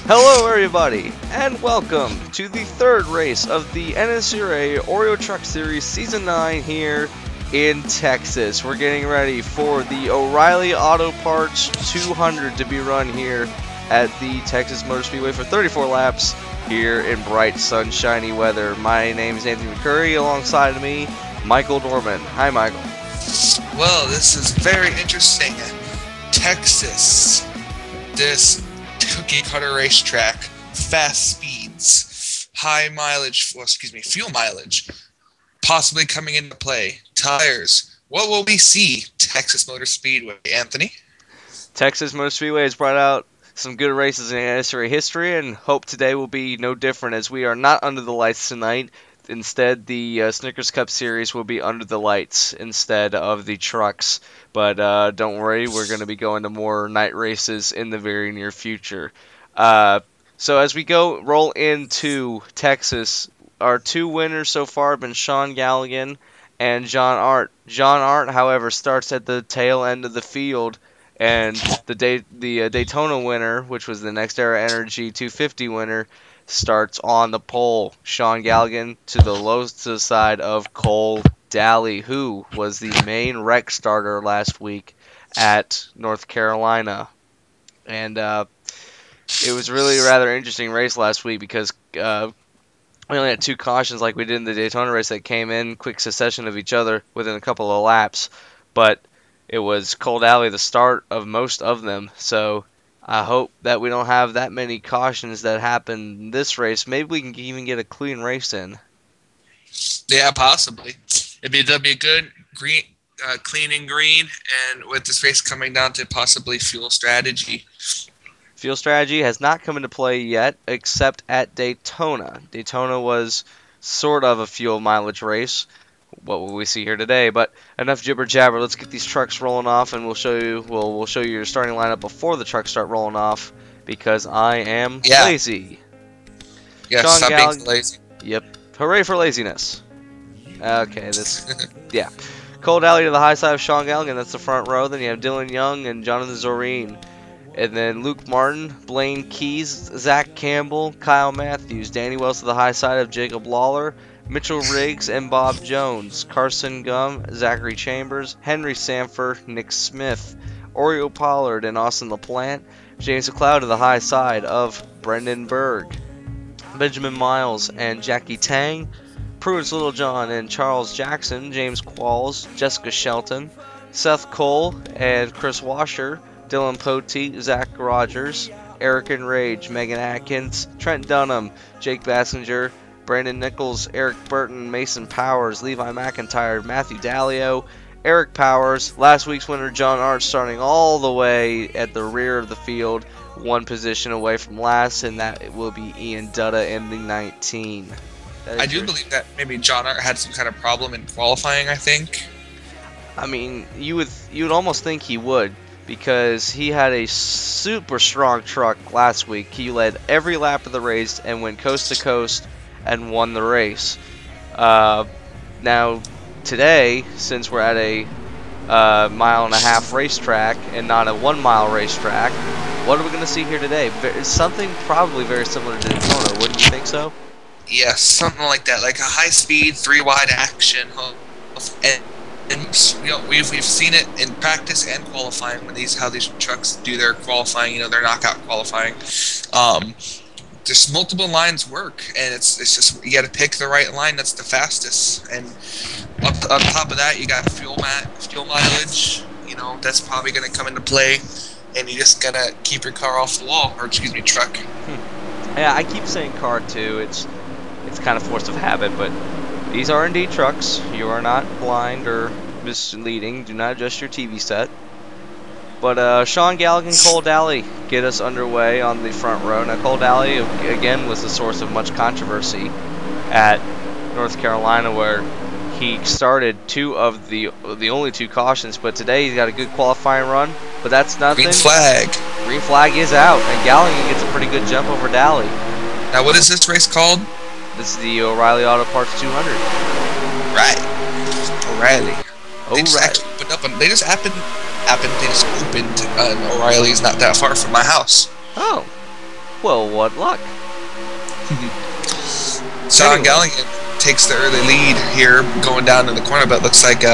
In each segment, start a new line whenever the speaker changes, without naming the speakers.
Hello everybody, and welcome to the third race of the NNSCRA Oreo Truck Series Season 9 here in Texas. We're getting ready for the O'Reilly Auto Parts 200 to be run here at the Texas Motor Speedway for 34 laps here in bright, sunshiny weather. My name is Anthony McCurry, alongside of me, Michael Dorman. Hi, Michael.
Well, this is very interesting. Texas, this cookie cutter racetrack, fast speeds, high mileage, fuel mileage, possibly coming into play, tires. What will we see? Texas Motor Speedway, Anthony?
Texas Motor Speedway has brought out some good races in NNSCRA history, and hope today will be no different, as we are not under the lights tonight. Instead, the Snickers Cup Series will be under the lights instead of the trucks. But don't worry, we're going to be going to more night races in the very near future. So as we roll into Texas, our two winners so far have been Sean Galligan and John Art. John Art, however, starts at the tail end of the field, and the Daytona winner, which was the Next Era Energy 250 winner, starts on the pole. Sean Galligan to the side of Cole Daly, who was the main wreck starter last week at North Carolina. And it was really a rather interesting race last week because we only had two cautions like we did in the Daytona race that came in quick succession of each other within a couple of laps. But it was Cole Daly the start of most of them, so I hope that we don't have that many cautions that happen this race. Maybe we can even get a clean race in.
Yeah, possibly. It'd be a good green, clean and green, and with this race coming down to possibly fuel strategy.
Fuel strategy has not come into play yet, except at Daytona. Daytona was sort of a fuel mileage race. What will we see here today? But enough jibber jabber. Let's get these trucks rolling off, and we'll show you your starting lineup before the trucks start rolling off, because I am lazy.
Yeah,
Sean
stop being lazy.
Yep. Hooray for laziness. Okay, yeah. Cole Daly to the high side of Sean Galligan. That's the front row. Then you have Dylan Young and Jonathan Zorine. And then Luke Martin, Blaine Keys, Zach Campbell, Kyle Matthews. Danny Wells to the high side of Jacob Lawler, Mitchell Riggs, and Bob Jones. Carson Gum, Zachary Chambers, Henry Sanford, Nick Smith, Oreo Pollard, and Austin LaPlante. James McLeod to the high side of Brendan Berg, Benjamin Miles, and Jackie Tang. Prudence Littlejohn and Charles Jackson, James Qualls, Jessica Shelton, Seth Cole and Chris Washer, Dylan Poteet, Zach Rogers, Eric Enrage, Megan Atkins, Trent Dunham, Jake Bassinger, Brandon Nichols, Eric Burton, Mason Powers, Levi McIntyre, Matthew Dalio, Eric Powers, last week's winner John Art starting all the way at the rear of the field, one position away from last, and that will be Ian Dutta in the 19.
I do believe that maybe John Art had some kind of problem in qualifying, I think.
I mean, you would almost think he would, because he had a super strong truck last week. He led every lap of the race and went coast to coast and won the race. Now, today, since we're at a mile-and-a-half racetrack and not a 1 mile racetrack, what are we going to see here today? Something probably very similar to Daytona, wouldn't you think so?
Yes, something like that, like a high-speed, 3-wide action. And you know, we've seen it in practice and qualifying when how these trucks do their qualifying. You know, their knockout qualifying. Just multiple lines work, and it's just you got to pick the right line that's the fastest. And on top of that, you got fuel mileage. You know, that's probably going to come into play, and you just gotta keep your car off the wall, or excuse me, truck.
Yeah, I keep saying car too. It's kind of force of habit, but these are indeed trucks. You are not blind or misleading. Do not adjust your TV set. But Sean Galligan, Cole Daly get us underway on the front row. Now, Cole Daly, again, was the source of much controversy at North Carolina, where he started two of the only two cautions. But today he's got a good qualifying run. But that's nothing.
Green flag.
Green flag is out, and Galligan gets a pretty good jump over Daly.
Now, what is this race called?
This is the O'Reilly Auto Parts 200.
Right. O'Reilly.
They
just actually opened up. They just opened. O'Reilly's not that far from my house.
Oh. Well, what luck.
Sean Galligan takes the early lead here, going down in the corner, but looks like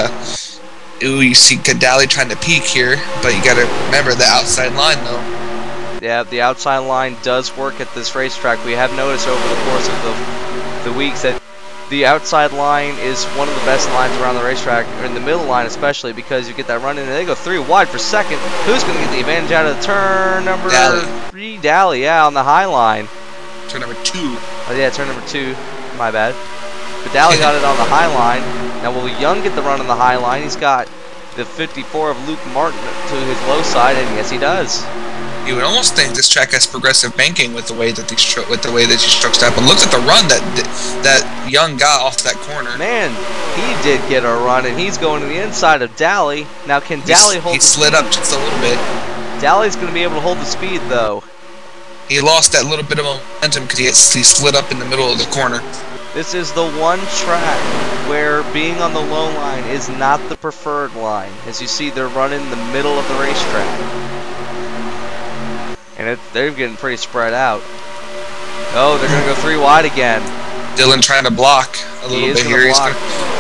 ooh, you see Cadali trying to peek here, but you got to remember the outside line though.
Yeah, the outside line does work at this racetrack. We have noticed over the course of the weeks that the outside line is one of the best lines around the racetrack, or in the middle line especially, because you get that run in and they go 3 wide for second. Who's going to get the advantage out of the turn number 3? Dally, yeah, on the high line.
Turn number 2.
Oh yeah, turn number 2. My bad. But Dally got it on the high line. Now will Young get the run on the high line? He's got the 54 of Luke Martin to his low side, and yes, he does.
You would almost think this track has progressive banking with the way that these trucks stop. But look at the run that Young got off that corner.
Man, he did get a run, and he's going to the inside of Dally. Now, can Dally hold?
He slid up just a little bit.
Dally's going to be able to hold the speed, though.
He lost that little bit of momentum because he slid up in the middle of the corner.
This is the one track where being on the low line is not the preferred line. As you see, they're running the middle of the racetrack. And they're getting pretty spread out. Oh, they're going to go 3 wide again.
Dylan trying to block a little bit here.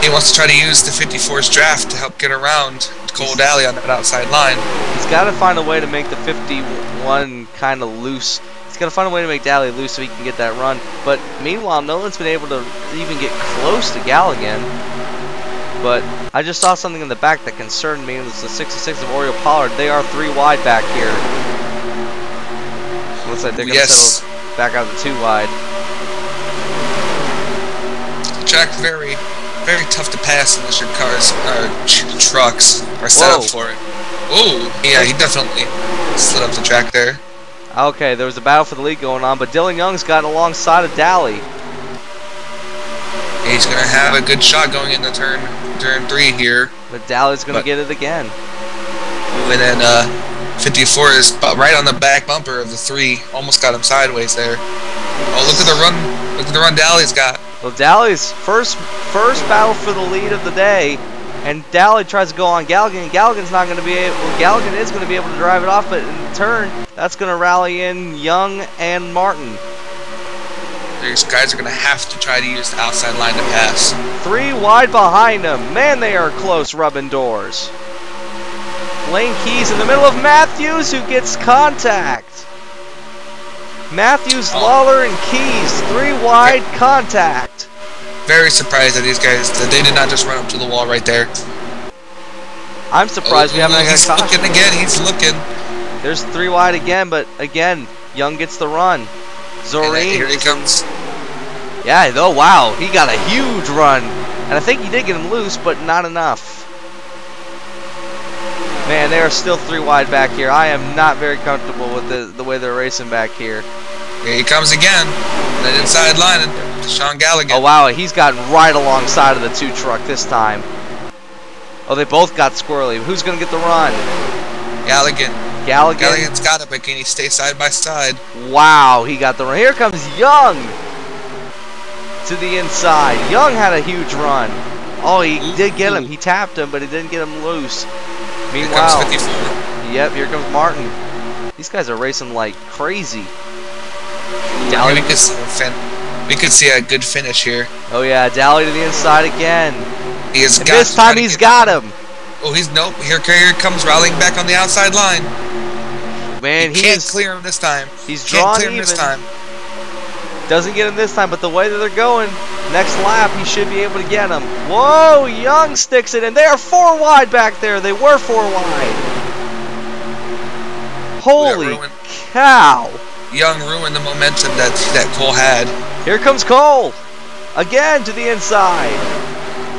He wants to try to use the 54's draft to help get around Cole Daly on that outside line.
He's got to find a way to make the 51 kind of loose. He's got to find a way to make Daly loose so he can get that run. But meanwhile, no one's been able to even get close to Galligan. But I just saw something in the back that concerned me. It was the 66 of Oreo Pollard. They are 3 wide back here. Looks like they're going to settle back out to 2 wide.
The track's very, very tough to pass unless your trucks are set up for it. Oh, yeah, he definitely slid up the track there.
Okay, there was a battle for the lead going on, but Dylan Young's got alongside of Dally.
He's going to have a good shot going into turn 3 here.
But Dally's going to get it again.
And then 54 is right on the back bumper of the 3. Almost got him sideways there. Oh, look at the run! Look at the run Dally's got.
Well, Dally's first battle for the lead of the day, and Dally tries to go on Galligan. Galligan's not going to be able. Well, Galligan is going to be able to drive it off, but in turn, that's going to rally in Young and Martin.
These guys are going to have to try to use the outside line to pass.
3 wide behind them. Man, they are close, rubbing doors. Lane Keys in the middle of Matthews, who gets contact. Matthews, Lawler, and Keys, 3 wide contact.
Very surprised that these guys, that they did not just run up to the wall right there.
I'm surprised we haven't got
He's
caution.
looking again, he's looking.
There's 3 wide again, but again, Young gets the run. Zoreen.
Here he comes.
Yeah, oh wow, he got a huge run. And I think he did get him loose, but not enough. Man, they are still 3 wide back here. I am not very comfortable with the way they're racing back here.
Here he comes again. That inside line, Sean Galligan.
Oh wow, he's gotten right alongside of the 2 truck this time. Oh, they both got squirrely. Who's going to get the run?
Galligan.
Galligan's
got it, but can he stay side by side?
Wow, he got the run. Here comes Young to the inside. Young had a huge run. Oh, he did get him. He tapped him, but he didn't get him loose. Meanwhile,
here comes 54.
Yep, here comes Martin. These guys are racing like crazy.
Dally, we could see a good finish here.
Oh yeah, Dally to the inside again.
This
time he's got him.
Oh, nope. Here comes rallying back on the outside line.
Man,
he can't clear him this time.
He's drawn even.
This time.
Doesn't get him this time, but the way that they're going, next lap he should be able to get him. Whoa, Young sticks it in. They are 4 wide back there. They were 4 wide. Holy cow.
Young ruined the momentum that Cole had.
Here comes Cole. Again to the inside.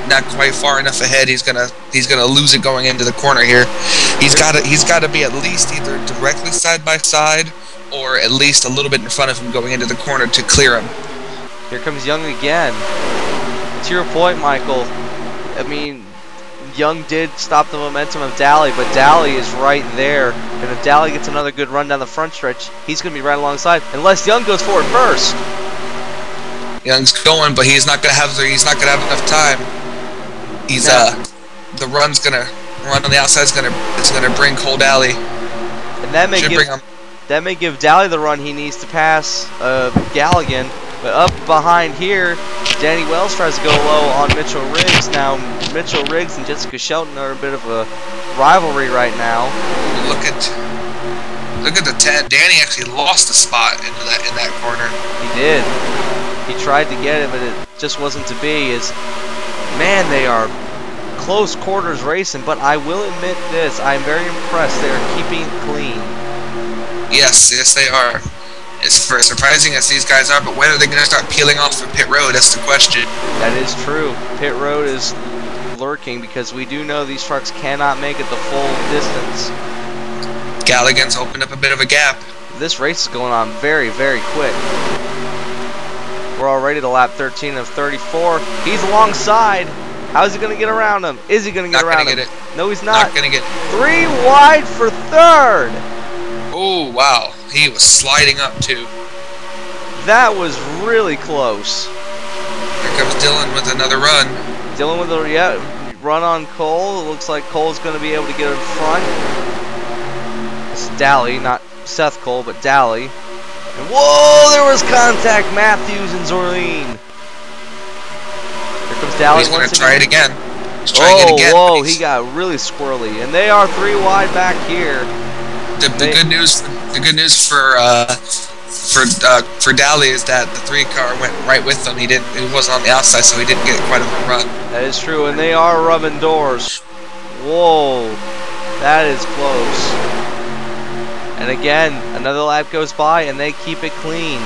Not quite far enough ahead. He's gonna lose it going into the corner here. He's got to be at least either directly side by side or at least a little bit in front of him going into the corner to clear him.
Here comes Young again. To your point, Michael, I mean, Young did stop the momentum of Dally, but Dally is right there. And if Dally gets another good run down the front stretch, he's going to be right alongside. Unless Young goes forward first.
Young's going, but he's not going to have enough time. He's the run's gonna run on the outside. It's gonna bring Cole Dally.
And that may give That may give Daly the run he needs to pass Galligan. But up behind here, Danny Wells tries to go low on Mitchell Riggs. Now, Mitchell Riggs and Jessica Shelton are a bit of a rivalry right now.
Look at the 10. Danny actually lost a spot in that corner.
He did. He tried to get it, but it just wasn't to be. Man, they are close quarters racing, but I will admit this. I'm very impressed. They are keeping it clean.
Yes, they are. As surprising as these guys are, but when are they going to start peeling off of pit road? That's the question.
That is true. Pit road is lurking because we do know these trucks cannot make it the full distance.
Galligan's opened up a bit of a gap.
This race is going on very, very quick. We're already to lap 13 of 34. He's alongside. How is he going to get around him? Is he going to get around him? No, he's not.
Not going to get
3 wide for third.
Oh, wow. He was sliding up, too.
That was really close.
Here comes Dylan with another run.
Dylan with a run on Cole. It looks like Cole's going to be able to get in front. It's Daly, not Seth Cole, but Daly. And whoa, there was contact. Matthews and Zorleen. Here comes Daly.
He's going to try it again. He's trying it again.
Whoa, he got really squirrely. And they are 3 wide back here.
The good news for Daly is that the 3 car went right with him. He wasn't on the outside, so he didn't get quite a run.
That is true, and they are rubbing doors. Whoa, that is close. And again, another lap goes by, and they keep it clean.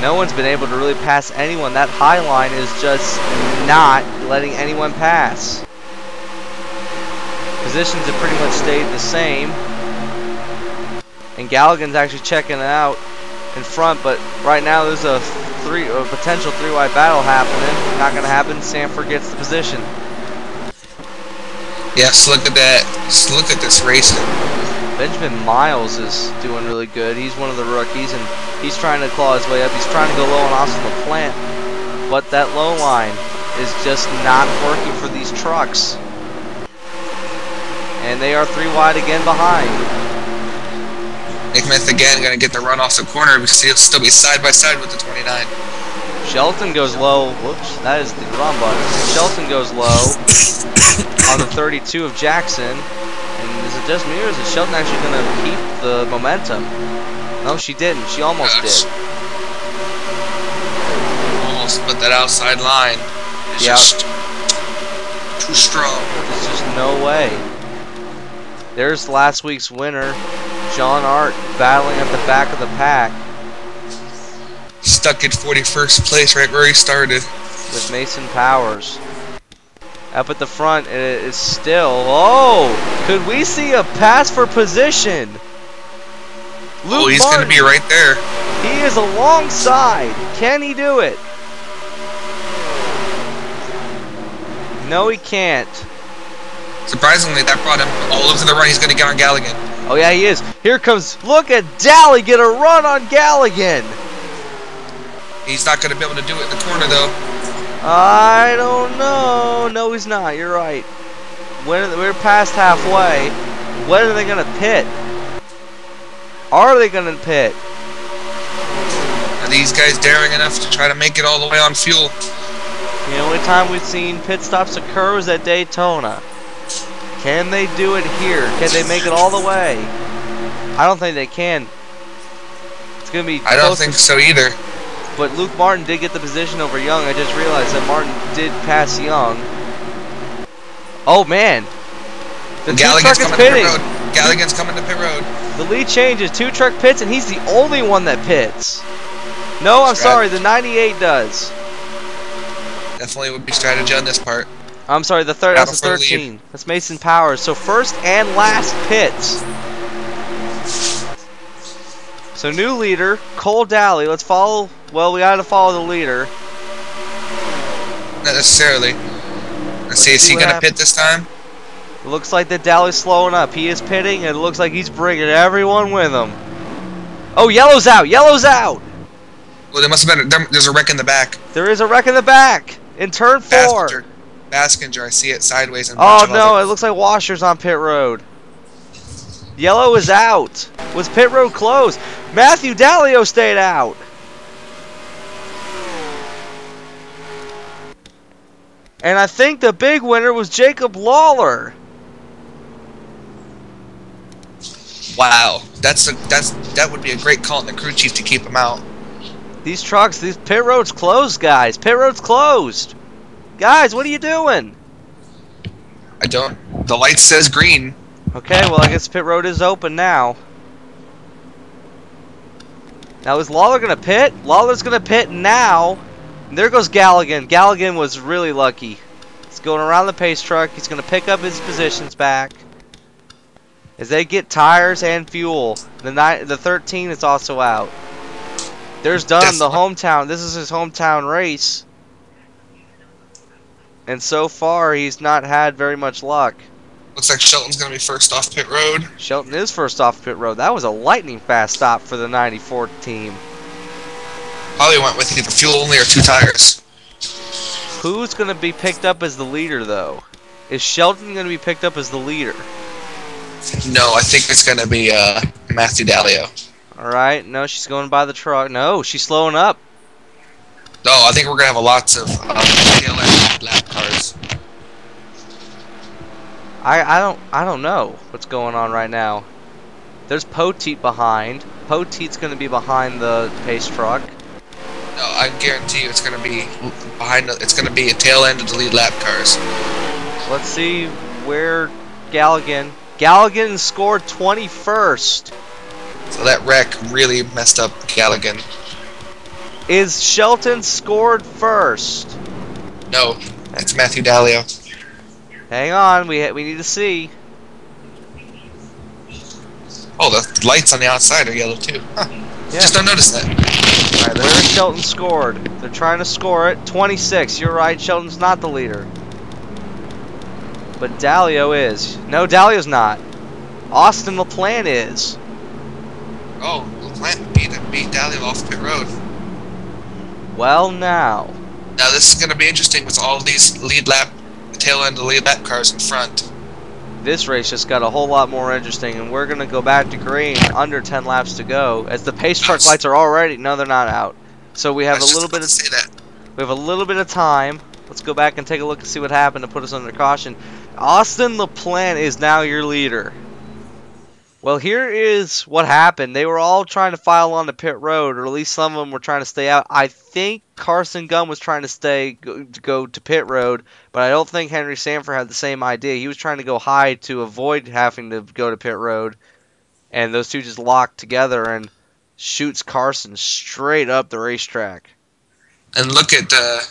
No one's been able to really pass anyone. That high line is just not letting anyone pass. Positions have pretty much stayed the same. And Galligan's actually checking it out in front, but right now there's a potential 3 wide battle happening. Not going to happen. Sanford gets the position.
Yes, look at that. Just look at this racing.
Benjamin Miles is doing really good. He's one of the rookies, and he's trying to claw his way up. He's trying to go low on Austin LaPlante, but that low line is just not working for these trucks. And they are 3 wide again behind.
Nick Smith again going to get the run off the corner because he'll still be side by side with the 29.
Shelton goes low. Whoops, that is the wrong button. Shelton goes low on the 32 of Jackson. And is it just me or is it Shelton actually going to keep the momentum? No, she didn't. She almost did.
Almost, but that outside line is just too strong.
There's just no way. There's last week's winner, John Art, battling at the back of the pack.
Stuck in 41st place right where he started.
With Mason Powers. Up at the front, it is still... Oh! Could we see a pass for position? Luke
he's going to be right there.
He is alongside. Can he do it? No, he can't.
Surprisingly, that brought him all over the run. He's going to get on Galligan.
Oh, yeah, he is. Here comes... Look at Daly get a run on Galligan.
He's not going to be able to do it in the corner, though.
I don't know. No, he's not. You're right. We're past halfway. When are they going to pit? Are they going to pit?
Are these guys daring enough to try to make it all the way on fuel?
The only time we've seen pit stops occur was at Daytona. Can they do it here? Can they make it all the way? I don't think they can. It's going to be
I don't think so either.
But Luke Martin did get the position over Young. I just realized that Martin did pass Young. Oh, man. The
Galligan's
two truck is
coming
pitting.
to pit road. Galligan's coming to pit road.
The lead changes. 2 truck pits, and he's the only one that pits. No, I'm sorry. The 98 does.
Definitely would be strategy on this part.
I'm sorry. That's the 13. That's Mason Powers. So first and last pits. So new leader, Cole Daly. Let's follow. Well, we got to follow the leader.
Not necessarily. Let's see. Is he going to pit this time?
It looks like that Daly's slowing up. He is pitting, and it looks like he's bringing everyone with him. Oh, yellow's out. Yellow's out.
Well, there must have been. There's a wreck in the back.
There is a wreck in the back. In turn 4.
Passenger. I see it sideways.
Oh, no. It looks like Washer's on pit road. Yellow is out. Was pit road closed? Matthew Dalio stayed out. And I think the big winner was Jacob Lawler.
Wow, that would be a great call on the crew chief to keep him out.
These trucks, these pit road's closed, guys. Pit road's closed. Guys, what are you doing?
I don't. The light says green.
Okay, well, I guess pit road is open now. Now, is Lawler going to pit? Lawler's going to pit now. And there goes Galligan. Galligan was really lucky. He's going around the pace truck. He's going to pick up his positions back. As they get tires and fuel. The 13 is also out. There's Dunham, the hometown. This is his hometown race. And so far, he's not had very much luck.
Looks like Shelton's going to be first off pit road.
Shelton is first off pit road. That was a lightning fast stop for the 94 team.
Probably went with either fuel only or 2 tires.
Who's going to be picked up as the leader, though? Is Shelton going to be picked up as the leader?
No, I think it's going to be Matthew Dalio.
Alright, no, she's going by the truck. No, she's slowing up.
No, I think we're going to have lots of tail end lap cars.
I don't know what's going on right now. There's Poteet behind. Poteet's going to be behind the pace truck.
No, I guarantee you it's going to be behind. It's going to be a tail end of the lead lap cars.
Let's see where Galligan. Galligan scored 21st.
So that wreck really messed up Galligan.
Is Shelton scored first?
No, it's Matthew Dalio.
Hang on, we need to see.
Oh, the lights on the outside are yellow too. Huh.
Yeah.
Just don't notice that.
Alright, there's Shelton scored. They're trying to score it. 26. You're right, Shelton's not the leader. But Dalio is. No, Dalio's not. Austin LaPlante is.
Oh, LaPlante beat Dalio off pit road.
Well, now.
Now this is going to be interesting with all these lead lap, tail end of the lead lap cars in front.
This race just got a whole lot more interesting, and we're going to go back to green. Under 10 laps to go, as the pace truck lights are already. No, they're not out. So we have a little bit of. We have a little bit of time. Let's go back and take a look and see what happened to put us under caution. Austin LaPlante is now your leader. Well, here is what happened. They were all trying to file onto pit road, or at least some of them were trying to stay out. I think Carson Gunn was trying to go to pit road, but I don't think Henry Sanford had the same idea. He was trying to go high to avoid having to go to pit road, and those two just locked together and shoots Carson straight up the racetrack.
And look at the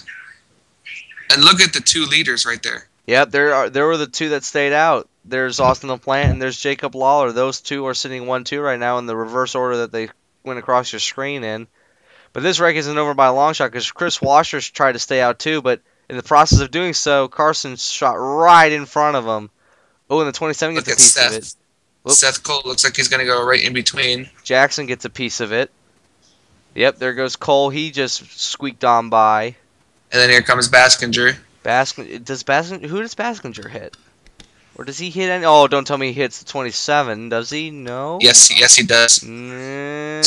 two leaders right there.
Yep, there were the two that stayed out. There's Austin LaPlante and there's Jacob Lawler. Those two are sitting 1-2 right now in the reverse order that they went across your screen in. But this wreck isn't over by a long shot because Chris Washer's tried to stay out too, but in the process of doing so, Carson shot right in front of him. Oh, and the 27 gets a piece of it. Whoop.
Seth Cole looks like he's going to go right in between.
Jackson gets a piece of it. Yep, there goes Cole. He just squeaked on by.
And then here comes Baskinger.
Who does Baskinger hit? Or does he hit any? Oh, don't tell me he hits the 27. Does he? No.
Yes, he does.
There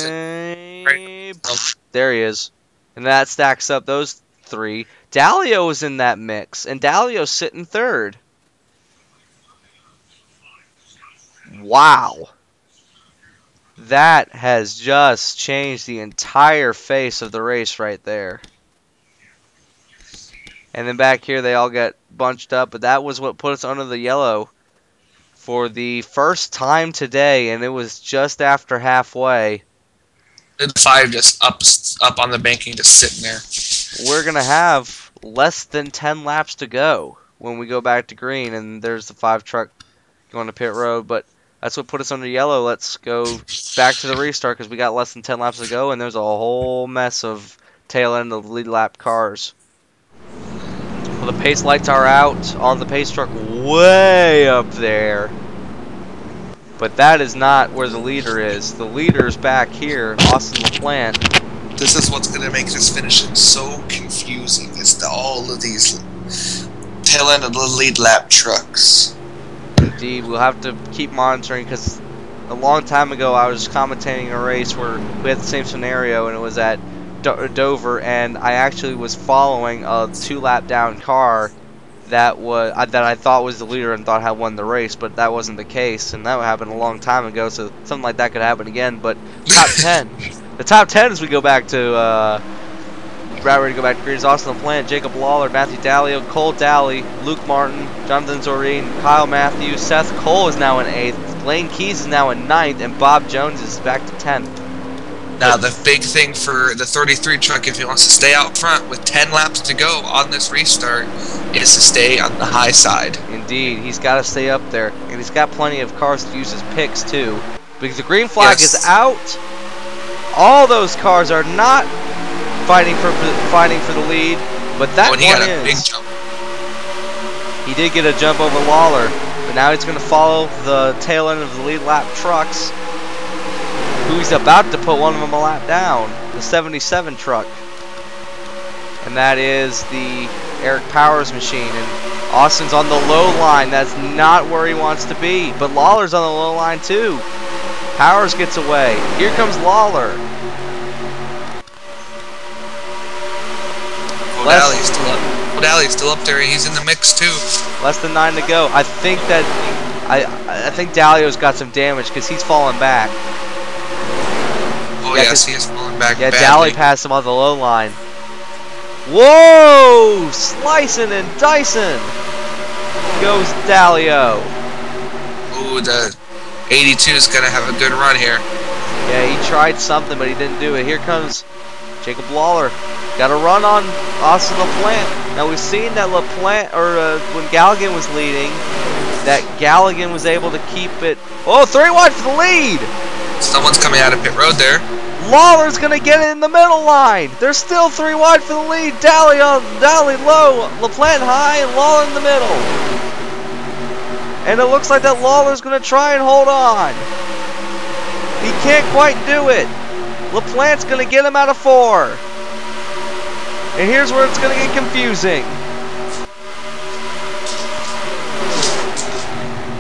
he is. And that stacks up those three. Dalio is in that mix, and Dalio's sitting third. Wow. That has just changed the entire face of the race right there. And then back here, they all got bunched up. But that was what put us under the yellow for the first time today. And it was just after halfway.
And 5 just up on the banking, just sitting there.
We're going to have less than 10 laps to go when we go back to green. And there's the 5 truck going to pit road. But that's what put us under yellow. Let's go back to the restart because we got less than 10 laps to go. And there's a whole mess of tail end of lead lap cars. Well, the pace lights are out on the pace truck way up there. But that is not where the leader is. The leader's back here, Austin LaPlante.
This is what's going to make this finish so confusing. Is all of these tail end of the lead lap trucks.
Indeed, we'll have to keep monitoring because a long time ago, I was commentating a race where we had the same scenario, and it was at Dover, and I actually was following a 2-lap down car that I thought was the leader and thought had won the race, but that wasn't the case, and that happened a long time ago. So something like that could happen again. But top 10, the top 10 as we go back to ready to go back to Greens, Austin LaPlante, Jacob Lawler, Matthew Dallio, Cole Daly, Luke Martin, Jonathan Zorine, Kyle Matthews, Seth Cole is now in 8th, Lane Keys is now in 9th, and Bob Jones is back to 10th.
Now the big thing for the 33 truck, if he wants to stay out front with 10 laps to go on this restart, is to stay on the high side.
Indeed, he's got to stay up there, and he's got plenty of cars to use as picks too, because the green flag is out. All those cars are not fighting for the lead, but that one
he got a big jump.
He did get a jump over Lawler, but now he's going to follow the tail end of the lead lap trucks, who he's about to put one of them a lap down, the 77 truck, and that is the Eric Powers machine. And Austin's on the low line. That's not where he wants to be, but Lawler's on the low line too. Powers gets away. Here comes Lawler.
O'Dalley's still up there. He's in the mix too.
Less than 9 to go. I think that I think Dallio's got some damage because he's falling back.
Oh yeah, yes, he is falling back.
Yeah,
badly.
Dally passed him on the low line. Whoa! Slicing and dicing goes Dallio.
Ooh, the 82 is gonna have a good run here.
Yeah, he tried something, but he didn't do it. Here comes Jacob Lawler. Got a run on Austin LaPlante. Now we've seen that LaPlante, or when Galligan was leading, that Galligan was able to keep it. Oh, 3 wide for the lead.
Someone's coming out of pit road there.
Lawler's gonna get it in the middle line. There's still 3 wide for the lead. Dally low, LaPlante high, and Lawler in the middle. And it looks like that Lawler's gonna try and hold on. He can't quite do it. LaPlante's gonna get him out of 4. And here's where it's gonna get confusing.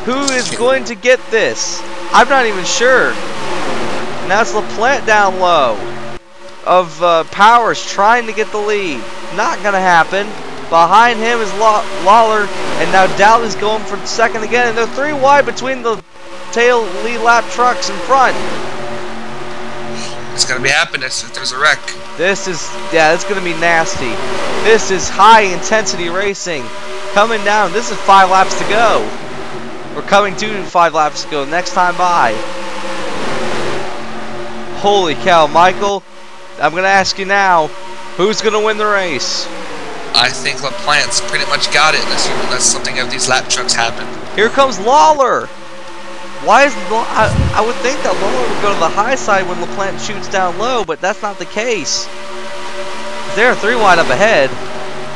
Who is going to get this? I'm not even sure. And that's LaPlante down low. Of Powers trying to get the lead. Not gonna happen. Behind him is Lawler, and now Dowley's going for second again, and they're 3 wide between the tail lead lap trucks in front.
It's gonna be happening if there's a wreck.
This is, yeah, it's gonna be nasty. This is high intensity racing coming down. This is 5 laps to go. We're coming to 5 laps to go. Next time by. Holy cow, Michael! I'm gonna ask you now, who's gonna win the race?
I think LaPlante's pretty much got it unless something of these lap trucks happen.
Here comes Lawler. Why is I would think that Lawler would go to the high side when LaPlante shoots down low, but that's not the case. They're 3 wide up ahead.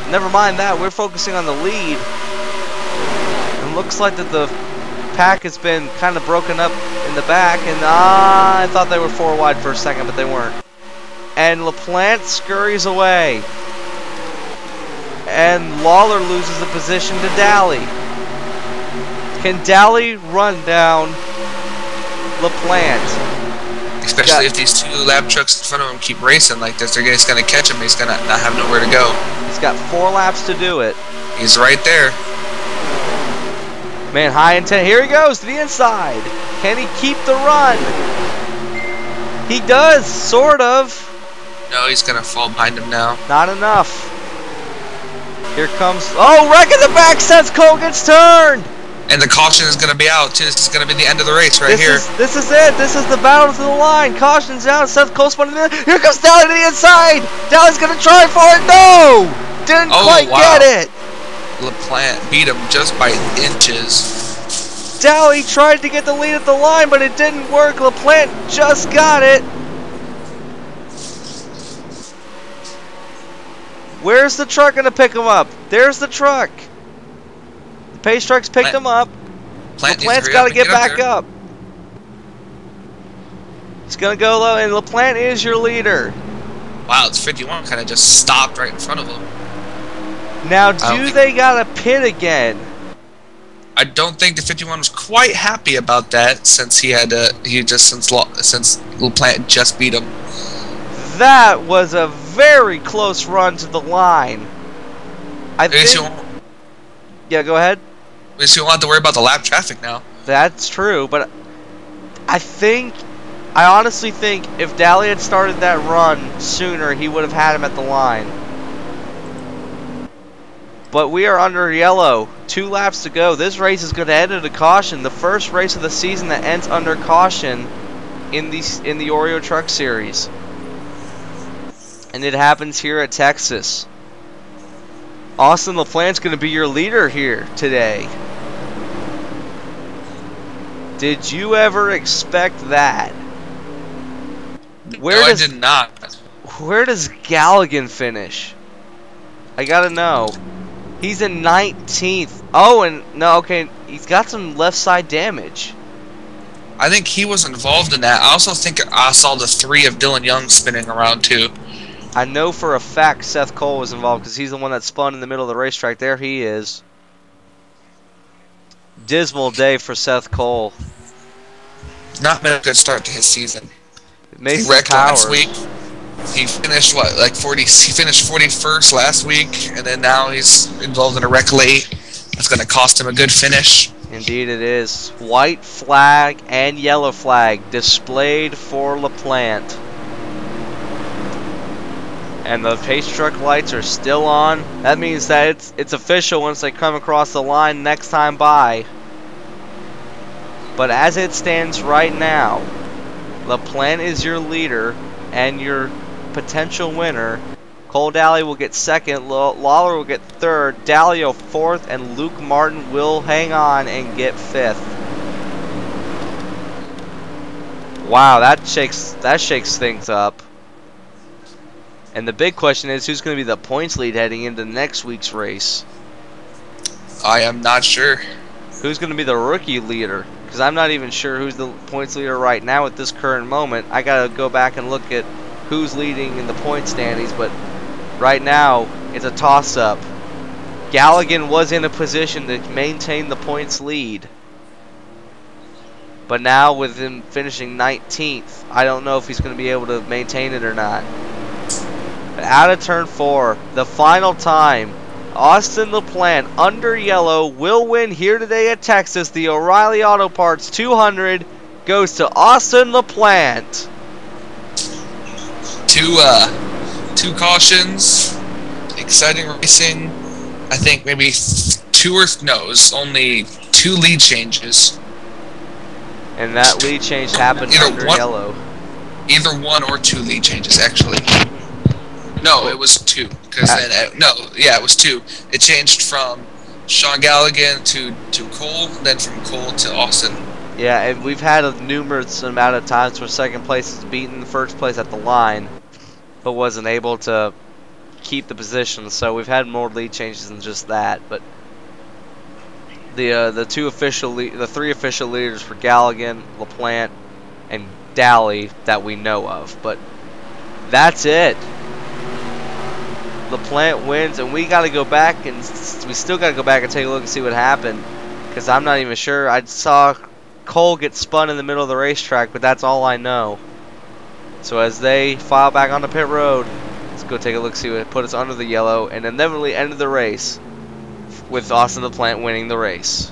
Never mind that. We're focusing on the lead. And looks like that the pack has been kind of broken up in the back, and I thought they were 4 wide for a second, but they weren't. And LaPlante scurries away. And Lawler loses the position to Dally. Can Dally run down LaPlante?
Especially if these 2 lap trucks in front of him keep racing like this, they're just going to catch him. He's going to not have nowhere to go.
He's got 4 laps to do it.
He's right there.
Man, high intent. Here he goes to the inside. Can he keep the run? He does, sort of.
No, he's going to fall behind him now.
Not enough. Here comes... Oh, wreck in the back. Seth Cole gets turned.
And the caution is going to be out, too. This is going to be the end of the race right here.
This is it. This is the battle to the line. Caution's out. Seth Cole spun in the... Here comes Dally to the inside. Dally's going to try for it. No! Didn't quite get it.
LaPlante beat him just by inches.
Dally tried to get the lead at the line, but it didn't work. LaPlante just got it. Where's the truck going to pick him up? There's the truck. The pace truck's picked him up. LaPlante's got to get back up. He's going to go low, and LaPlante is your leader.
Wow, it's 51 kind of just stopped right in front of him.
Now, do they got to pit again?
I don't think the 51 was quite happy about that since since LaPlante just beat him.
That was a very close run to the line. Yeah, go ahead.
At least you won't have to worry about the lap traffic now.
That's true, but I honestly think if Daly had started that run sooner, he would have had him at the line. But we are under yellow. 2 laps to go. This race is going to end in a caution. The first race of the season that ends under caution in the Oreo Truck Series. And it happens here at Texas. Austin LaPlante's going to be your leader here today. Did you ever expect that?
I did not.
Where does Galligan finish? I gotta know. He's in 19th. Oh, and no, okay, he's got some left side damage.
I think he was involved in that. I also think I saw the 3 of Dylan Young spinning around too.
I know for a fact Seth Cole was involved because he's the one that spun in the middle of the racetrack. There he is. Dismal day for Seth Cole.
Not been a good start to his season.
He
wrecked last week. He finished like 40. He finished 41st last week, and then now he's involved in a wreck late. That's going to cost him a good finish.
Indeed, it is. White flag and yellow flag displayed for LaPlante, and the pace truck lights are still on. That means that it's official once they come across the line next time by. But as it stands right now, LaPlante is your leader and your potential winner. Cole Daly will get second, Lawler will get third, Dalio fourth, and Luke Martin will hang on and get fifth. Wow, that shakes things up. And the big question is, who's going to be the points lead heading into next week's race?
I am not sure.
Who's going to be the rookie leader? Because I'm not even sure who's the points leader right now at this current moment. I got to go back and look at who's leading in the point standings, but right now it's a toss-up. Galligan was in a position to maintain the points lead, but now with him finishing 19th, I don't know if he's going to be able to maintain it or not. But out of turn 4, the final time, Austin LaPlante under yellow will win here today at Texas. The O'Reilly Auto Parts 200 goes to Austin LaPlante.
Two cautions, exciting racing. I think maybe only 2 lead changes.
And that lead change happened under yellow.
Either 1 or 2 lead changes, actually. No, it was 2. It was 2. It changed from Sean Galligan to Cole, then from Cole to Austin. Yeah,
and we've had a numerous amount of times where second place has beaten the first place at the line, but wasn't able to keep the position. So we've had more lead changes than just that. But the 3 official leaders for Galligan, LaPlante, and Daly that we know of. But that's it. LaPlante wins, and we still got to go back and take a look and see what happened, because I'm not even sure. I saw Cole get spun in the middle of the racetrack, but that's all I know. So as they file back on the pit road, let's go take a look, see what put us under the yellow, and inevitably ended the race with Austin LaPlante winning the race.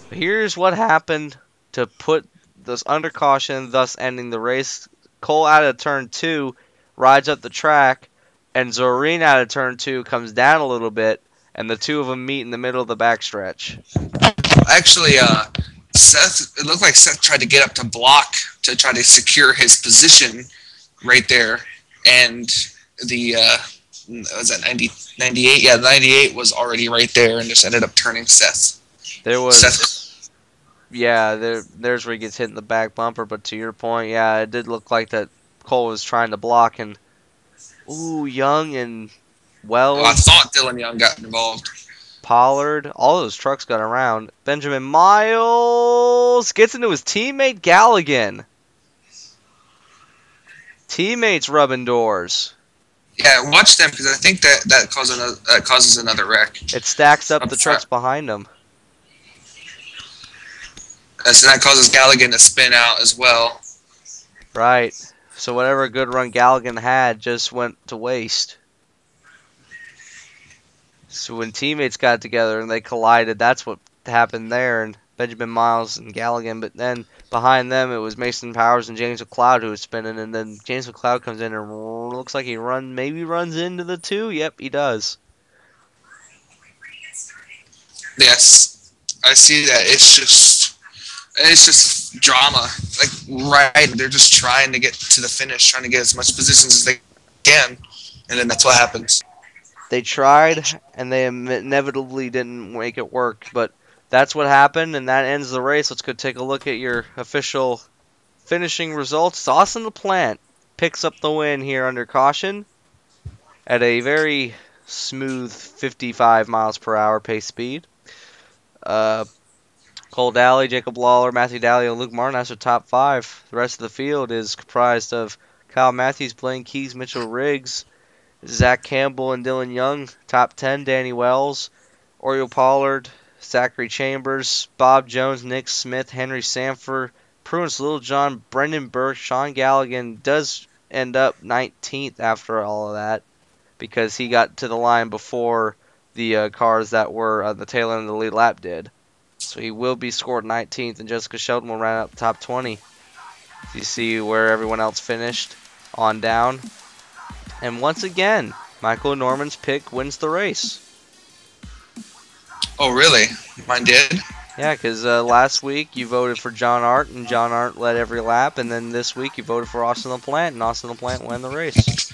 Here's what happened to put this under caution, thus ending the race. Cole out of turn 2 rides up the track, and Zorine out of turn 2 comes down a little bit, and the 2 of them meet in the middle of the backstretch.
Actually, it looked like Seth tried to get up to block to try to secure his position right there, and the was that 98? Yeah, 98 was already right there and just ended up turning Seth.
There's where he gets hit in the back bumper, but to your point, yeah, it did look like that Cole was trying to block, and Young and
I thought Dylan Young got involved.
Pollard, all those trucks got around. Benjamin Miles gets into his teammate Galligan. Teammates rubbing doors.
Yeah, watch them, because I think that causes another wreck.
It stacks up the trucks behind them.
So that causes Galligan to spin out as well.
Right. So whatever good run Galligan had just went to waste. So when teammates got together and they collided, that's what happened there. And Benjamin Miles and Galligan, but then behind them it was Mason Powers and James McLeod who was spinning, and then James McLeod comes in and looks like he maybe runs into the 2. Yep, he does.
Yes, I see that. It's just drama. Like, right, they're just trying to get to the finish, trying to get as much positions as they can, and then that's what happens.
They tried, and they inevitably didn't make it work, but that's what happened, and that ends the race. Let's go take a look at your official finishing results. Austin LaPlante picks up the win here under caution at a very smooth 55 miles per hour pace speed. Cole Daly, Jacob Lawler, Matthew Daly, and Luke Martin, that's their top 5. The rest of the field is comprised of Kyle Matthews, Blaine Keys, Mitchell Riggs, Zach Campbell, and Dylan Young. Top 10, Danny Wells, Oreo Pollard, Zachary Chambers, Bob Jones, Nick Smith, Henry Sanford, Prudence Littlejohn, Brendan Burke. Sean Galligan does end up 19th after all of that because he got to the line before the cars that were on the tail end of the lead lap did. So he will be scored 19th, and Jessica Shelton will round out the top 20. You see where everyone else finished on down. And once again, Michael Norman's pick wins the race.
Oh, really? Mine did?
Yeah, because last week you voted for John Art, and John Art led every lap. And then this week you voted for Austin LaPlante, and Austin LaPlante won the race.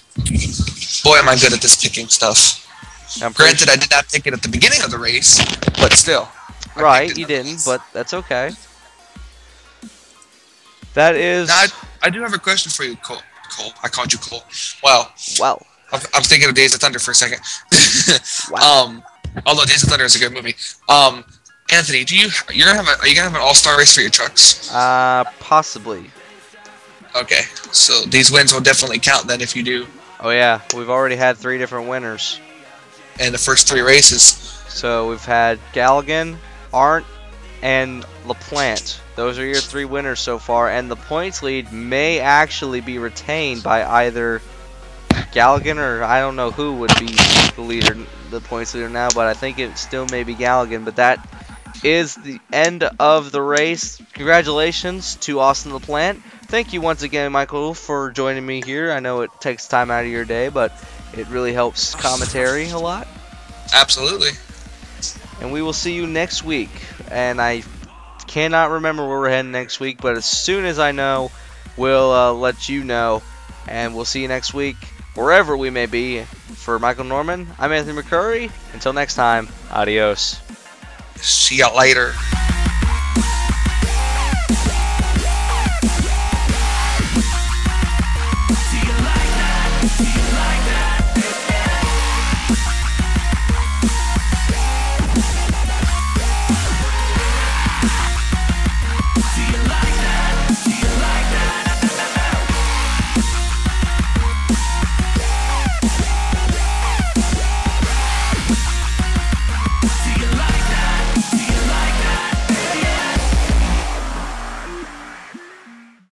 Boy, am I good at this picking stuff. Granted, I did not pick it at the beginning of the race, but still.
Right, you didn't, but that's okay. That is...
Now, I do have a question for you, Cole. I called you Cole. Wow. I'm thinking of Days of Thunder for a second.
Wow.
Although Days of Thunder is a good movie. Anthony, are you gonna have an all-star race for your trucks?
Possibly.
Okay, so these wins will definitely count then if you do.
Oh yeah, we've already had 3 different winners.
And the first 3 races.
So we've had Galligan, Arndt, and LaPlante. Those are your 3 winners so far, and the points lead may actually be retained by either Galligan or I don't know who would be the leader, the points leader now, but I think it still may be Galligan. But that is the end of the race. Congratulations to Austin LaPlante. Thank you once again, Michael, for joining me here. I know it takes time out of your day, but it really helps commentary a lot.
Absolutely.
And we will see you next week. And I cannot remember where we're heading next week, but as soon as I know, we'll let you know. And we'll see you next week, wherever we may be. For Michael Norman, I'm Anthony McCurry. Until next time, adios.
See ya later.